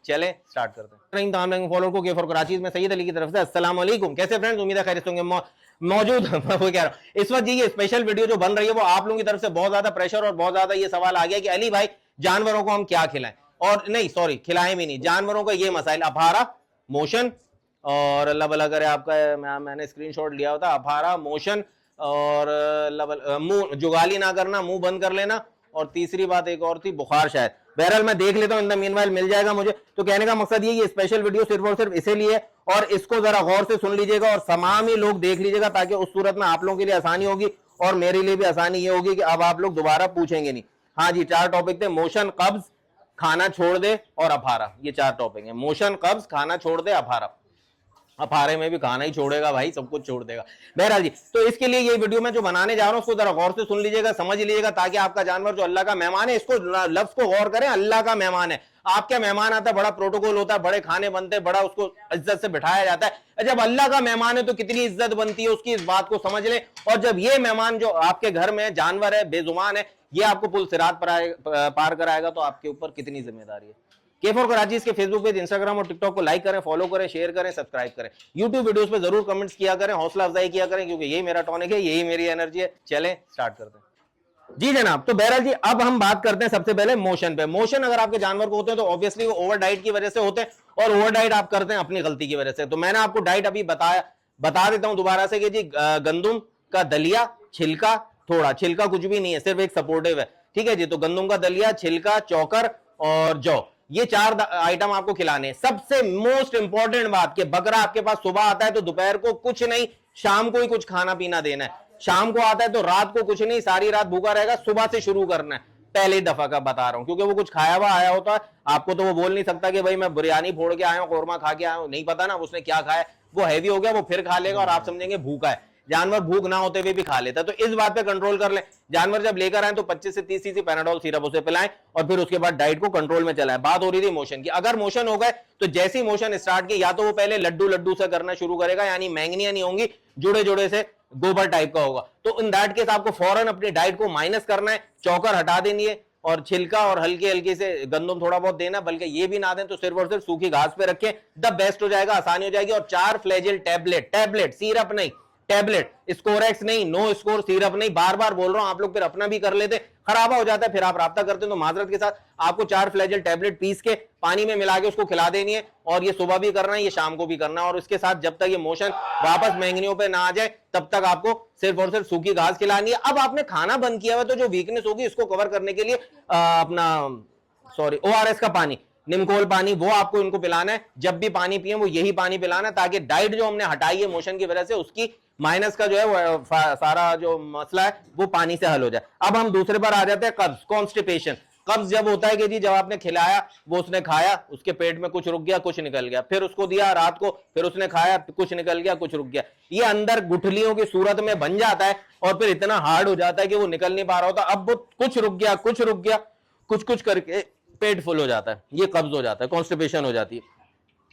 चलें स्टार्ट करते हैं। तमाम फॉलोअर को के4 कराची में सैयद अली की तरफ से अस्सलाम वालेकुम। कैसे फ्रेंड्स, उम्मीद है खैरियत होंगे। मौजूद वो कह रहा हूं इस वक्त ये स्पेशल वीडियो जो बन रही है वो आप लोगों की तरफ से बहुत ज्यादा प्रेशर और बहुत ज्यादा ये सवाल आ गया कि अली भाई जानवरों को हम क्या खिलाएं, और नहीं सॉरी खिलाएं भी नहीं, जानवरों का ये मसाइल अफारा, मोशन और अल्लाह भला करे आपका मैंने स्क्रीनशॉट लिया होता, अफारा, मोशन और मुंह जुगाली ना करना, मुंह बंद कर लेना, और तीसरी बात एक और थी बुखार शायद। बहरहाल मैं देख लेता हूं, इन द मीनवाइल मिल जाएगा मुझे। तो कहने का मकसद ये स्पेशल वीडियो सिर्फ और सिर्फ इसीलिए, और इसको जरा गौर से सुन लीजिएगा और तमाम ही लोग देख लीजिएगा, ताकि उस सूरत में आप लोगों के लिए आसानी होगी और मेरे लिए भी आसानी ये होगी कि अब आप लोग दोबारा पूछेंगे नहीं। हाँ जी, 4 टॉपिक थे, मोशन, कब्ज, खाना छोड़ दे और अफारा। ये 4 टॉपिक है, मोशन, कब्ज, खाना छोड़ दे, अफारा। अफारे में भी खाना ही छोड़ेगा भाई, सब कुछ छोड़ देगा। बहरहाल जी, तो इसके लिए ये वीडियो मैं जो बनाने जा रहा हूं उसको जरा गौर से सुन लीजिएगा, समझ लीजिएगा, ताकि आपका जानवर जो अल्लाह का मेहमान है, इसको लफ्ज को गौर करें, अल्लाह का मेहमान है। आपका मेहमान आता है, बड़ा प्रोटोकॉल होता है, बड़े खाने बनते हैं, बड़ा उसको इज्जत से बिठाया जाता है। जब अल्लाह का मेहमान है तो कितनी इज्जत बनती है उसकी, इस बात को समझ लें। और जब ये मेहमान जो आपके घर में जानवर है, बेजुबान है, ये आपको पुल सिरात पार कराएगा तो आपके ऊपर कितनी जिम्मेदारी है। के4 कराची इसके फेसबुक पेज, इंस्टाग्राम और टिकटॉक को लाइक करें, फॉलो करें, शेयर करें, सब्सक्राइब करें। यूट्यूब वीडियोस पे जरूर कमेंट्स किया करें, हौसला अफजाई किया करें, क्योंकि यही मेरा टॉनिक है, यही मेरी एनर्जी है। चलें स्टार्ट करते हैं जी जनाब। तो बहरहाल जी, अब हम बात करते हैं सबसे पहले मोशन पे। मोशन अगर आपके जानवर को होते हैं तो ऑब्वियसली वो ओवर डाइट की वजह से होते हैं, और ओवर डाइट आप करते हैं अपनी गलती की वजह से। तो मैंने आपको डाइट अभी बता देता हूं दोबारा से कि जी गंदुम का दलिया, छिलका, थोड़ा छिलका कुछ भी नहीं है, सिर्फ एक सपोर्टिव है, ठीक है जी। तो गंदुम का दलिया, छिलका, चौकर और जौ, ये 4 आइटम आपको खिलाने। सबसे मोस्ट इंपॉर्टेंट बात कि बकरा आपके पास सुबह आता है तो दोपहर को कुछ नहीं, शाम को ही कुछ खाना पीना देना है। शाम को आता है तो रात को कुछ नहीं, सारी रात भूखा रहेगा, सुबह से शुरू करना है। पहले दफा का बता रहा हूं, क्योंकि वो कुछ खाया हुआ आया होता है, आपको तो वो बोल नहीं सकता कि भाई मैं बिरयानी फोड़ के आया हूं, कौरमा खा के आया हूं, नहीं पता ना उसने क्या खाया। वो हैवी हो गया, वो फिर खा लेगा और आप समझेंगे भूखा है। जानवर भूख ना होते हुए भी खा लेता है, तो इस बात पे कंट्रोल कर ले। जानवर जब लेकर आए तो 25 से 30 सीसी पैनाडोल सिरप उसे पिलाएं, और फिर उसके बाद डाइट को कंट्रोल में चलाएं। बात हो रही थी मोशन की। अगर मोशन हो गए तो जैसी मोशन स्टार्ट की, या तो वो पहले लड्डू से करना शुरू करेगा, यानी मैंगनियां नहीं होंगी, जुड़े जुड़े से गोबर टाइप का होगा। तो इन दैट केस आपको फौरन अपनी डाइट को माइनस करना है, चौकर हटा देनी है, और छिलका और हल्के हल्के से गंदम थोड़ा बहुत देना, बल्कि ये भी ना दें तो सिर्फ और सिर्फ सूखी घास पे रखें, द बेस्ट हो जाएगा, आसानी हो जाएगी। और 4 फ्लैजिल टैबलेट, सिरप नहीं, टैबलेट, स्कोरेक्स नहीं, नो स्कोर सिरप नहीं, बार बार बोल रहा हूं, आप लोग फिर अपना भी कर लेते, खराबा हो जाता है, फिर आप राब्ता करते हैं। तो माजरत के साथ आपको 4 फ्लैजिल टैबलेट पीस के पानी में मिला के उसको खिला देनी है, और ये सुबह भी करना है, ये शाम को भी करना है। और इसके साथ जब तक ये मोशन वापस मैंगनियों पे ना आ जाए तब तक आपको सिर्फ और सिर्फ सूखी घास खिलानी है। अब आपने खाना बंद किया हुआ, तो जो वीकनेस होगी इसको कवर करने के लिए ORS का पानी, निमकोल पानी, वो आपको इनको पिलाना है। जब भी पानी पिए वो यही पानी पिलाना है, ताकि डाइट जो हमने हटाई है मोशन की वजह से, उसकी माइनस का जो है वो सारा जो मसला है वो पानी से हल हो जाए। अब हम दूसरे पर आ जाते हैं, कब्ज, कॉन्स्टिपेशन। कब्ज जब होता है कि जी जब आपने खिलाया, वो उसने खाया, उसके पेट में कुछ रुक गया, कुछ निकल गया, फिर उसको दिया रात को, फिर उसने खाया, कुछ निकल गया, कुछ रुक गया, ये अंदर गुठलियों की सूरत में बन जाता है, और फिर इतना हार्ड हो जाता है कि वो निकल नहीं पा रहा होता। अब वो कुछ रुक गया, कुछ करके पेट फुल हो जाता है, ये कब्ज हो जाता है, कॉन्स्टिपेशन हो जाती है।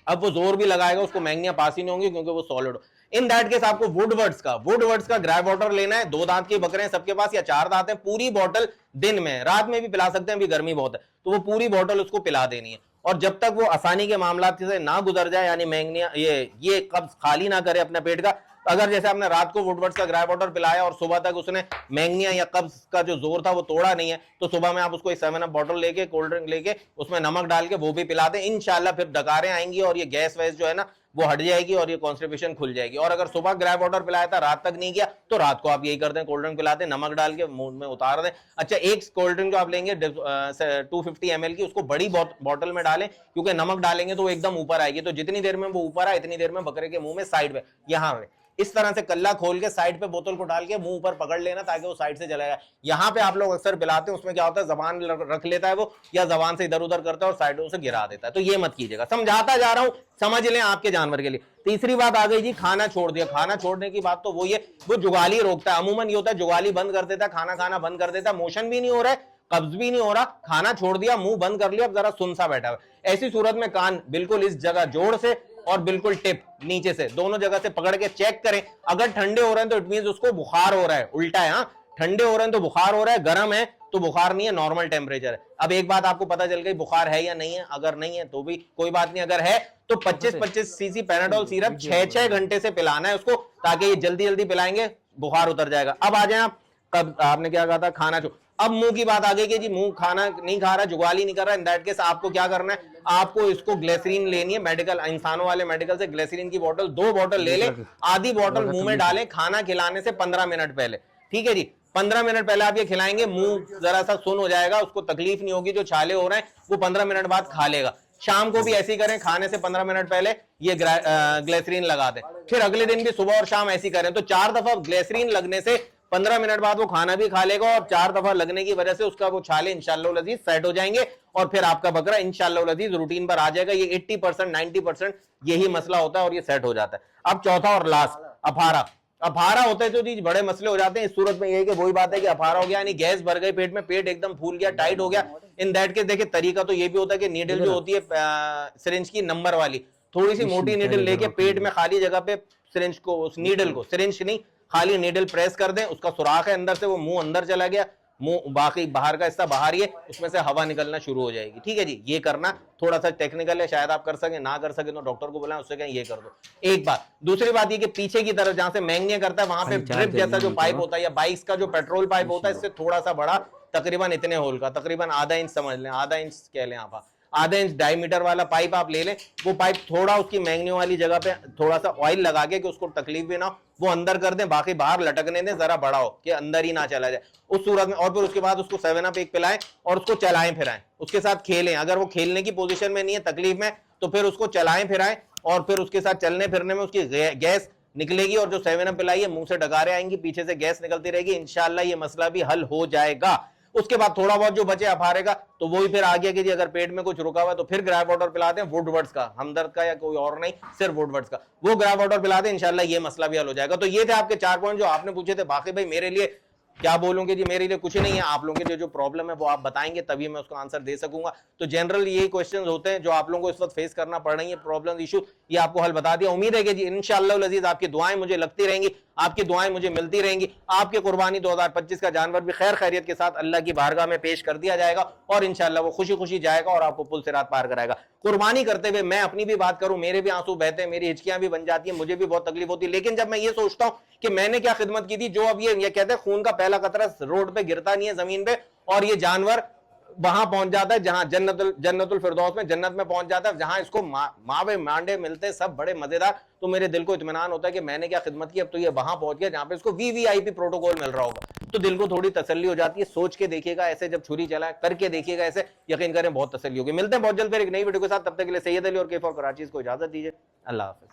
अब वो जोर भी लगाएगा, उसको मैंगनियां पास ही नहीं होंगी, क्योंकि वो सॉलिड हो। इन दैट केस आपको वुडवर्ड्स का ग्राइप वाटर लेना है। 2 दांत के बकरे हैं सबके पास, या 4 दांत हैं, पूरी बोतल दिन में, रात में भी पिला सकते हैं, अभी गर्मी बहुत है तो वो पूरी बोतल उसको पिला देनी है। और जब तक वो आसानी के मामला से ना गुजर जाए, यानी मैंगनिया ये कब्ज खाली ना करे अपने पेट का। अगर जैसे आपने रात को वुडवर्ड्स का ग्राइप वाटर पिलाया और सुबह तक उसने मैंगनिया या कब्ज का जो जोर था वो तोड़ा नहीं है, तो सुबह में आप उसको 7 अप बॉटल लेके, कोल्ड ड्रिंक लेके, उसमें नमक डाल के वो भी पिला दें। इंशाल्लाह फिर डकारें आएंगी और ये गैस वैस जो है ना वो हट जाएगी और ये कॉन्स्टिपेशन खुल जाएगी। और अगर सुबह ग्राइप वाटर पिलाया था, रात तक नहीं किया, तो रात को आप यही करते हैं, कोल्ड ड्रिंक पिलाते, नमक डाल के मुंह में उतार दें। अच्छा, एक कोल्ड ड्रिंक जो आप लेंगे 250 ml की, उसको बड़ी बोतल में डालें, क्योंकि नमक डालेंगे तो वो एकदम ऊपर आएगी। तो जितनी देर में वो ऊपर आए, इतनी देर में बकरे के मुंह में साइड में, यहाँ में इस तरह से कल्ला खोल के साइड पे बोतल को डाल के मुंह ऊपर पकड़ लेना, ताकि वो साइड से चला जाए। यहाँ पे आप लोग अक्सर पिलाते हैं, उसमें क्या होता है, जबान रख लेता है वो, या जबान से इधर उधर करता है और साइडों से गिरा देता है। तो ये मत कीजिएगा, समझाता जा रहा हूं, समझ लें आपके जानवर के लिए। तीसरी बात आ गई जी, खाना छोड़ दिया। खाना छोड़ने की बात तो वो जुगाली रोकता है। अमूमन ये होता है, जुगाली बंद कर देता है, खाना खाना बंद कर देता है, मोशन भी नहीं हो रहा है, कब्ज भी नहीं हो रहा, खाना छोड़ दिया, मुंह बंद कर लिया, अब जरा सुनसा बैठा हुआ। ऐसी सूरत में कान बिल्कुल इस जगह जोड़ से और बिल्कुल टिप नीचे से, दोनों जगह से पकड़ के चेक करें। अगर ठंडे हो रहे हैं तो इट मींस उसको बुखार हो रहा है, उल्टा है। हाँ, ठंडे हो रहे हैं तो बुखार हो रहा है, गर्म है तो बुखार नहीं है, नॉर्मल टेम्परेचर है। अब एक बात आपको पता चल गई, बुखार है या नहीं है। अगर नहीं है तो भी कोई बात नहीं, अगर है तो 25-25 सीसी पैराडोल सिरप 6-6 घंटे से पिलाना है उसको, ताकि ये जल्दी जल्दी पिलाएंगे बुखार उतर जाएगा। अब आ जाए आप, कब आपने क्या कहा था, खाना जो, अब मुंह की बात आ गई कि जी मुंह खाना नहीं खा रहा, जुगाली नहीं कर रहा, इन दैट केस आपको क्या करना है, आपको इसको ग्लिसरीन लेनी है, मेडिकल, इंसानों वाले मेडिकल से ग्लिसरीन की बोतल 2 बोतल ले ले, आधी बोतल मुंह में डालें खाना खिलाने से 15 मिनट पहले। ठीक है जी, 15 मिनट पहले आप ये खिलाएंगे, मुंह जरा सा सुन हो जाएगा, उसको तकलीफ नहीं होगी, जो छाले हो रहे हैं वो 15 मिनट बाद खा लेगा। शाम को भी ऐसे ही करें, खाने से 15 मिनट पहले ये ग्लिसरीन लगा दें, फिर अगले दिन भी सुबह और शाम ऐसी करें, तो 4 दफा ग्लिसरीन लगने से 15 मिनट बाद वो खाना भी खा लेगा, और 4 दफा लगने की वजह से उसका वो छाले इंशाअल्लाह लजीज सेट हो जाएंगे, और फिर आपका बकरा इंशाअल्लाह लजीज रूटीन पर आ जाएगा। ये 80% 90% यही मसला होता है और ये सेट हो जाता है। अब चौथा और लास्ट, अफारा। अफारा होता है तो जी बड़े मसले हो जाते हैं। इस सूरत में ये है कि वही बात है कि अफारा हो गया, यानी गैस भर गई पेट में, पेट एकदम फूल गया, टाइट हो गया। इन दैट के देखिए तरीका तो ये भी होता है कि नीडल जो होती है सिरिंज की नंबर वाली, थोड़ी सी मोटी नीडल लेके पेट में खाली जगह पे सिरिंज को, उस नीडल को, सिरिंज नहीं खाली नीडल प्रेस कर दें, उसका सुराख है अंदर से, वो मुंह अंदर चला गया, मुंह बाकी बाहर का हिस्सा बाहर ही है, उसमें से हवा निकलना शुरू हो जाएगी। ठीक है जी, ये करना थोड़ा सा टेक्निकल है, शायद आप कर सके, ना कर सके तो डॉक्टर को बुलाएं, उससे कहें ये कर दो। एक बात, दूसरी बात ये कि पीछे की तरफ जहां से मैंगनिया करता है वहां पे ड्रिप जैसा जो पाइप होता है, या बाइक्स का जो पेट्रोल पाइप होता है, इससे थोड़ा सा बड़ा, तकरीबन इतने होल का, तकरीबन आधा इंच समझ लें, आधा इंच कह लें आप, आधा इंच डायमीटर वाला पाइप आप ले लें। वो पाइप थोड़ा उसकी मैंगनियो वाली जगह पे थोड़ा सा ऑयल लगा के कि उसको तकलीफ भी ना हो, वो अंदर कर दें, बाकी बाहर लटकने दें, जरा बड़ा हो कि अंदर ही ना चला जाए उस सूरत में। और फिर उसके बाद उसको 7 अप एक पिलाएं और उसको चलाएं फिराएं, उसके साथ खेलें। अगर वो खेलने की पोजीशन में नहीं है, तकलीफ में, तो फिर उसको चलाएं फिराएं, और फिर उसके साथ चलने फिरने में उसकी गैस निकलेगी, और जो 7 अप पिलाई है मुंह से डगारे आएंगी, पीछे से गैस निकलती रहेगी, इंशाल्लाह ये मसला भी हल हो जाएगा। उसके बाद थोड़ा बहुत जो बचे अफारे का, तो वही फिर आ गया कि जी अगर पेट में कुछ रुका हुआ है तो फिर ग्राफ वाटर पिलाते हैं, वुडवर्ड्स का, हमदर्द का या कोई और नहीं, सिर्फ वुडवर्ड्स का, वो ग्राफ वाटर पिलाते हैं, इंशाल्लाह ये मसला भी हल हो जाएगा। तो ये थे आपके 4 पॉइंट जो आपने पूछे थे। बाकी भाई मेरे लिए क्या बोलूंगे जी, मेरे लिए कुछ नहीं है, आप लोगों के जो प्रॉब्लम है वो आप बताएंगे, तभी मैं उसका आंसर दे सकूंगा। तो जनरल यही क्वेश्चंस होते हैं जो आप लोगों को इस वक्त फेस करना पड़ रही है, प्रॉब्लम इशू, ये आपको हल बता दिया। उम्मीद है कि जी इंशाअल्लाह लजीज आपकी दुआएं मुझे लगती रहेंगी, आपकी दुआएं मुझे मिलती रहेंगी, आपके कुर्बानी 2025 का जानवर भी खैर खैरियत के साथ अल्लाह की बारगाह में पेश कर दिया जाएगा, और इंशाअल्लाह वो खुशी खुशी जाएगा और आपको पुल सिरात पार कराएगा। कुर्बानी करते हुए मैं अपनी भी बात करूं, मेरे भी आंसू बहते हैं, मेरी हिचकियां भी बन जाती हैं, मुझे भी बहुत तकलीफ होती है, लेकिन जब मैं ये सोचता हूं कि मैंने क्या खिदमत की थी, जो अब ये कहते हैं खून का पहला कतरा रोड पे गिरता नहीं है जमीन पे, और ये जानवर वहां पहुंच जाता है जहां जन्नतुल फिरदौस में, जन्नत में पहुंच जाता है, जहां इसको मावे मांडे मिलते हैं सब बड़े मजेदार। तो मेरे दिल को इत्मीनान होता है कि मैंने क्या खिदमत की, अब तो ये वहां पहुंच गया जहां पे इसको वीवीआईपी प्रोटोकॉल मिल रहा होगा, तो दिल को थोड़ी तसल्ली हो जाती है। सोच के देखिएगा ऐसे, जब छुरी चलाए करके देखिएगा ऐसे, यकीन करें बहुत तसल्ली होगी। मिलते हैं बहुत जल्द फिर एक नई वीडियो के साथ, तब तक के लिए सैयद अली और केफ और कराची को इजाजत दीजिए। अल्लाह हाफिज।